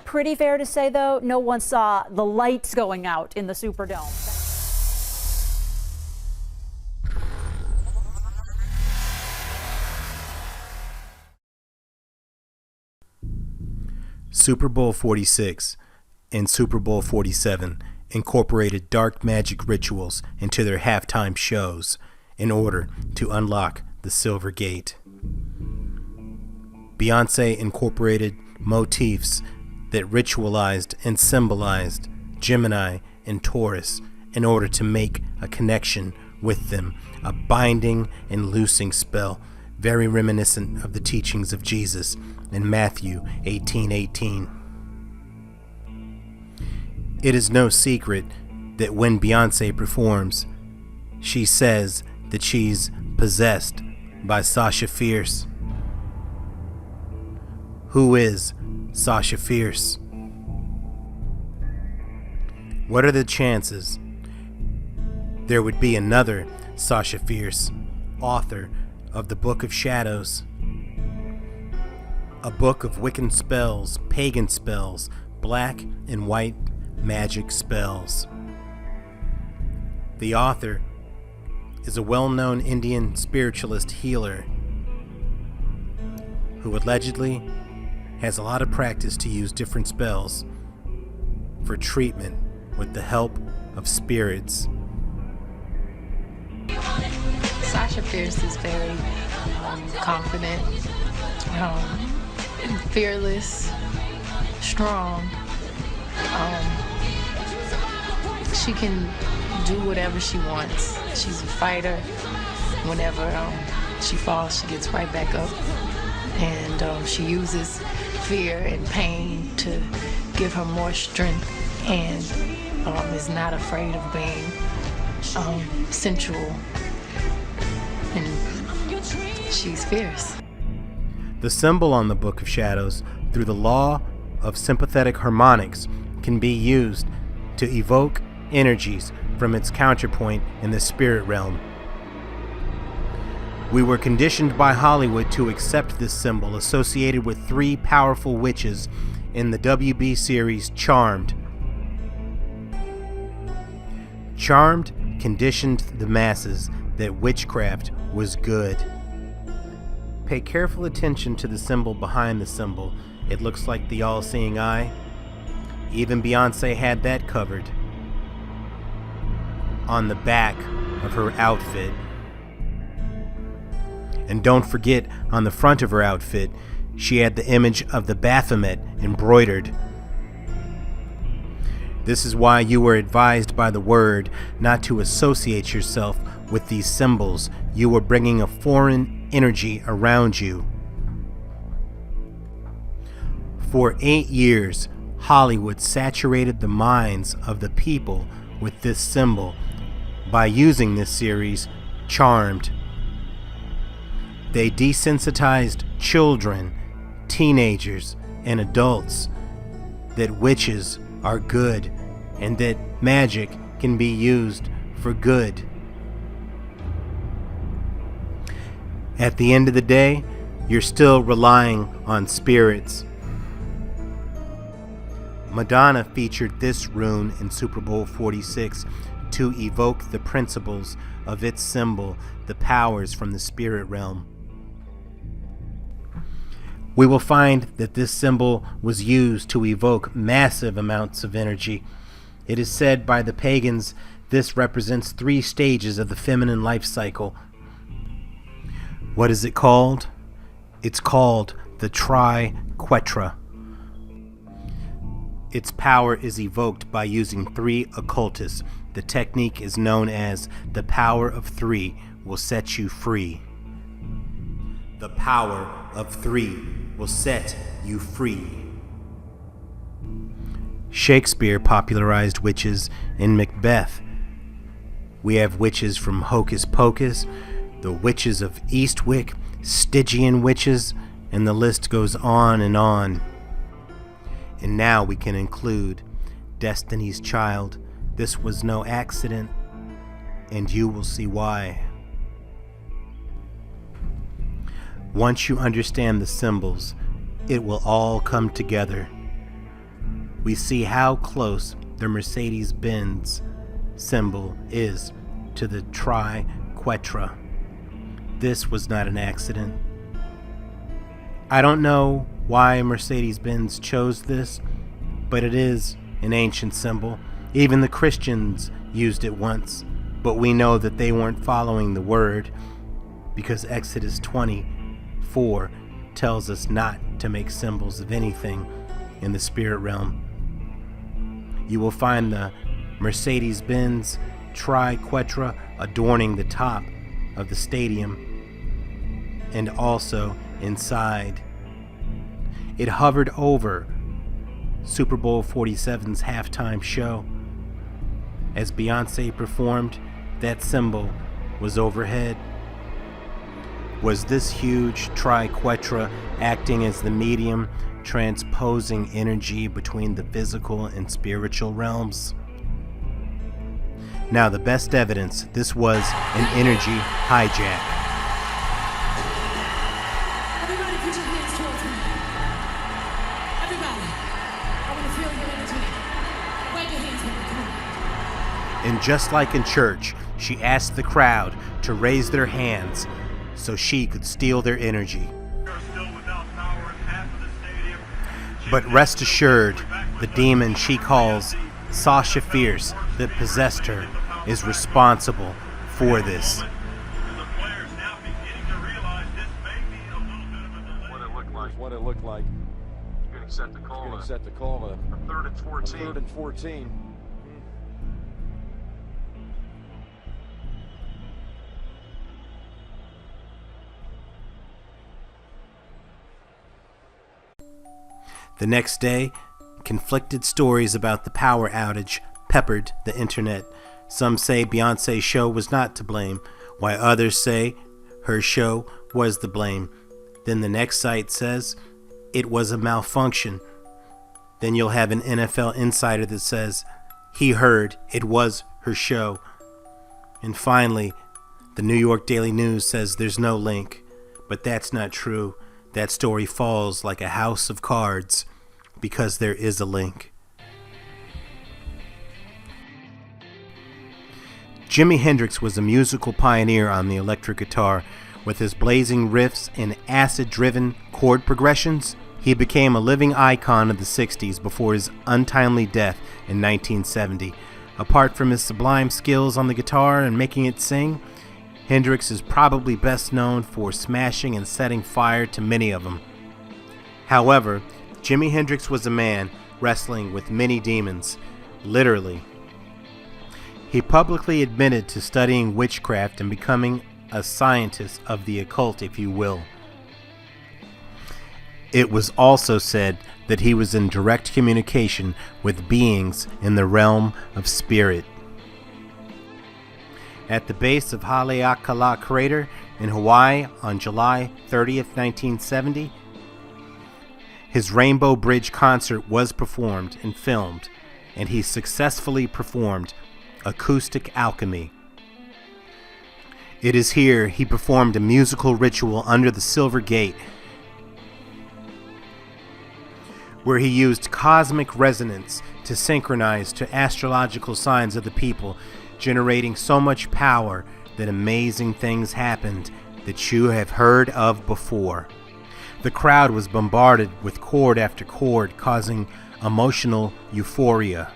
Pretty fair to say, though, no one saw the lights going out in the Superdome. Super Bowl 46 and Super Bowl 47 incorporated dark magic rituals into their halftime shows in order to unlock the Silver Gate. Beyonce incorporated motifs that ritualized and symbolized Gemini and Taurus in order to make a connection with them, a binding and loosing spell, very reminiscent of the teachings of Jesus in Matthew 18:18. It is no secret that when Beyonce performs, she says that she's possessed by Sasha Fierce. Who is Sasha Fierce? What are the chances there would be another Sasha Fierce, author of the Book of Shadows, a book of Wiccan spells, pagan spells, black and white magic spells? The author is a well-known Indian spiritualist healer who allegedly has a lot of practice to use different spells for treatment with the help of spirits. Sasha Fierce is very confident, fearless, strong. She can do whatever she wants. She's a fighter. Whenever she falls, she gets right back up. And she uses fear and pain to give her more strength, and is not afraid of being sensual. And she's fierce. The symbol on the Book of Shadows, through the law of sympathetic harmonics, can be used to evoke energies from its counterpoint in the spirit realm. We were conditioned by Hollywood to accept this symbol associated with three powerful witches in the WB series Charmed. Charmed conditioned the masses that witchcraft was good. Pay careful attention to the symbol behind the symbol. It looks like the all-seeing eye. Even Beyonce had that covered on the back of her outfit. And don't forget, on the front of her outfit, she had the image of the Baphomet embroidered. This is why you were advised by the Word not to associate yourself with these symbols. You were bringing a foreign energy around you. For 8 years, Hollywood saturated the minds of the people with this symbol by using this series, Charmed. They desensitized children, teenagers, and adults that witches are good and that magic can be used for good. At the end of the day, you're still relying on spirits. Madonna featured this rune in Super Bowl 46 to evoke the principles of its symbol, the powers from the spirit realm. We will find that this symbol was used to evoke massive amounts of energy. It is said by the pagans this represents 3 stages of the feminine life cycle. What is it called? It's called the triquetra. Its power is evoked by using 3 occultists. The technique is known as the power of 3 will set you free. The power of 3 will set you free. Shakespeare popularized witches in Macbeth. We have witches from Hocus Pocus, the witches of Eastwick, Stygian witches, and the list goes on and on. And now we can include Destiny's Child. This was no accident, and you will see why. Once you understand the symbols, it will all come together. we see how close the Mercedes-Benz symbol is to the triquetra. This was not an accident. I don't know why Mercedes-Benz chose this, but it is an ancient symbol. Even the Christians used it once, but we know that they weren't following the word, because Exodus 24 tells us not to make symbols of anything in the spirit realm. You will find the Mercedes-Benz triquetra adorning the top of the stadium and also inside. It hovered over Super Bowl 47's halftime show. As Beyonce performed, that symbol was overhead. Was this huge triquetra acting as the medium, transposing energy between the physical and spiritual realms? Now, the best evidence this was an energy hijack. Everybody put your hands towards me. Everybody, I want to feel your energy. Wave your hands at me, come on. And just like in church, she asked the crowd to raise their hands so she could steal their energy. But rest assured, the demon she calls Sasha Fierce that possessed her is responsible for this. What it looked like. Getting set to call Getting set to call a third and 14. Third and 14. The next day, conflicted stories about the power outage peppered the internet. Some say Beyonce's show was not to blame, while others say her show was the blame. Then the next site says it was a malfunction. Then you'll have an NFL insider that says he heard it was her show. And finally, the New York Daily News says there's no link. But that's not true. That story falls like a house of cards because there is a link. Jimi Hendrix was a musical pioneer on the electric guitar. With his blazing riffs and acid-driven chord progressions, he became a living icon of the 60s before his untimely death in 1970. Apart from his sublime skills on the guitar and making it sing, Hendrix is probably best known for smashing and setting fire to many of them. However, Jimi Hendrix was a man wrestling with many demons, literally. He publicly admitted to studying witchcraft and becoming a scientist of the occult, if you will. It was also said that he was in direct communication with beings in the realm of spirit. At the base of Haleakala crater in Hawaii on July 30th, 1970, his Rainbow Bridge concert was performed and filmed, and he successfully performed acoustic alchemy. It is here he performed a musical ritual under the Silver Gate, where he used cosmic resonance to synchronize to astrological signs of the people, generating so much power that amazing things happened that you have heard of before. The crowd was bombarded with chord after chord, causing emotional euphoria.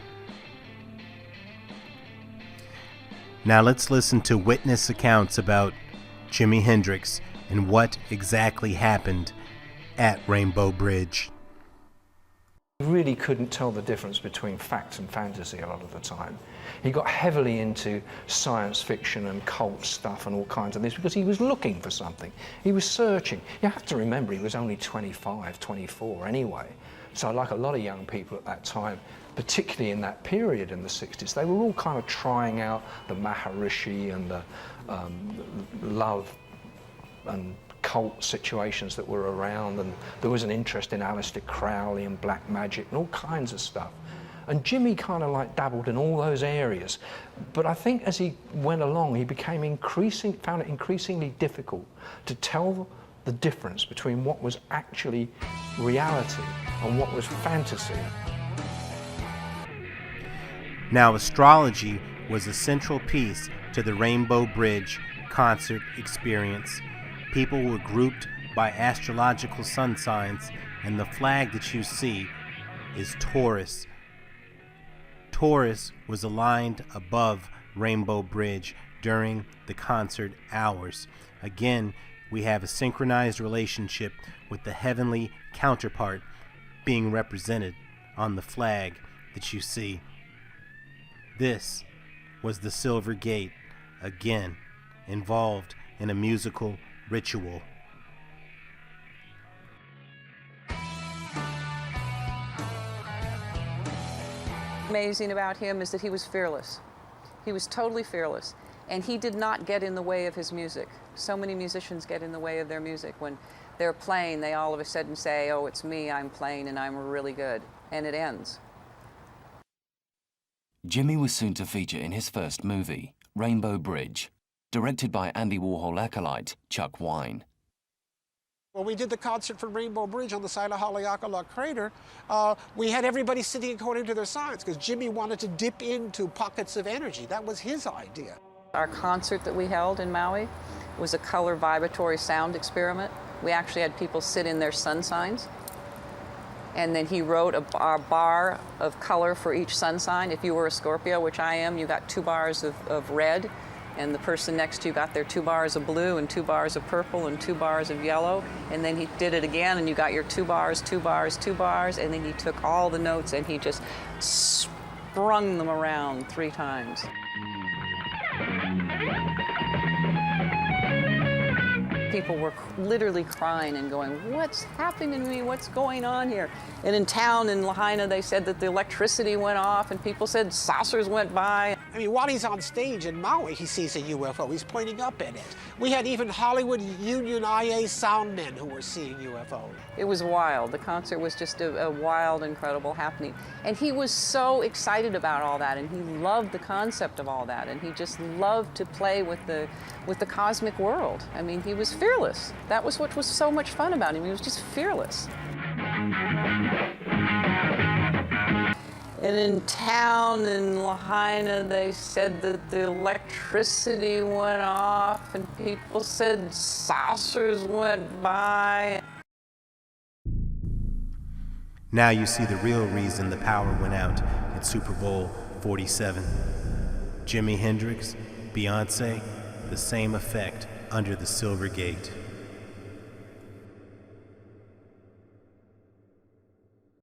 Now let's listen to witness accounts about Jimi Hendrix and what exactly happened at Rainbow Bridge. He really couldn't tell the difference between fact and fantasy a lot of the time. He got heavily into science fiction and cult stuff and all kinds of this because he was looking for something. He was searching. You have to remember he was only 25, 24 anyway. So like a lot of young people at that time, particularly in that period in the 60s, they were all kind of trying out the Maharishi and the love and cult situations that were around, and there was an interest in Aleister Crowley and black magic and all kinds of stuff. And Jimmy kind of like dabbled in all those areas. But I think as he went along, he found it increasingly difficult to tell the difference between what was actually reality and what was fantasy. Now, astrology was a central piece to the Rainbow Bridge concert experience. People were grouped by astrological sun signs, and the flag that you see is Taurus. Taurus was aligned above Rainbow Bridge during the concert hours. Again, we have a synchronized relationship with the heavenly counterpart being represented on the flag that you see. This was the Silver Gate, again involved in a musical ritual. Amazing about him is that he was fearless. He was totally fearless, and he did not get in the way of his music. So many musicians get in the way of their music. When they're playing, they all of a sudden say, oh, it's me, I'm playing, and I'm really good, and it ends. Jimi was soon to feature in his first movie, Rainbow Bridge, directed by Andy Warhol acolyte Chuck Wine. When we did the concert for Rainbow Bridge on the side of Haleakala Crater, we had everybody sitting according to their signs because Jimi wanted to dip into pockets of energy. That was his idea. Our concert that we held in Maui was a color vibratory sound experiment. We actually had people sit in their sun signs, and then he wrote a bar of color for each sun sign. If you were a Scorpio, which I am, you got 2 bars of red, and the person next to you got their 2 bars of blue and 2 bars of purple and 2 bars of yellow. And then he did it again, and you got your 2 bars, 2 bars, 2 bars, and then he took all the notes and he just sprung them around 3 times. People were literally crying and going, what's happening to me? What's going on here? And in town in Lahaina, they said that the electricity went off, and people said saucers went by. I mean, while he's on stage in Maui, he sees a UFO. He's pointing up at it. We had even Hollywood Union IA soundmen who were seeing UFOs. It was wild. The concert was just a wild, incredible happening. And he was so excited about all that, and he loved the concept of all that, and he just loved to play with the cosmic world. I mean, he was fearless. That was what was so much fun about him. He was just fearless. And in town in Lahaina, they said that the electricity went off, and people said saucers went by. Now you see the real reason the power went out at Super Bowl 47. Jimi Hendrix, Beyonce, the same effect under the Silver Gate.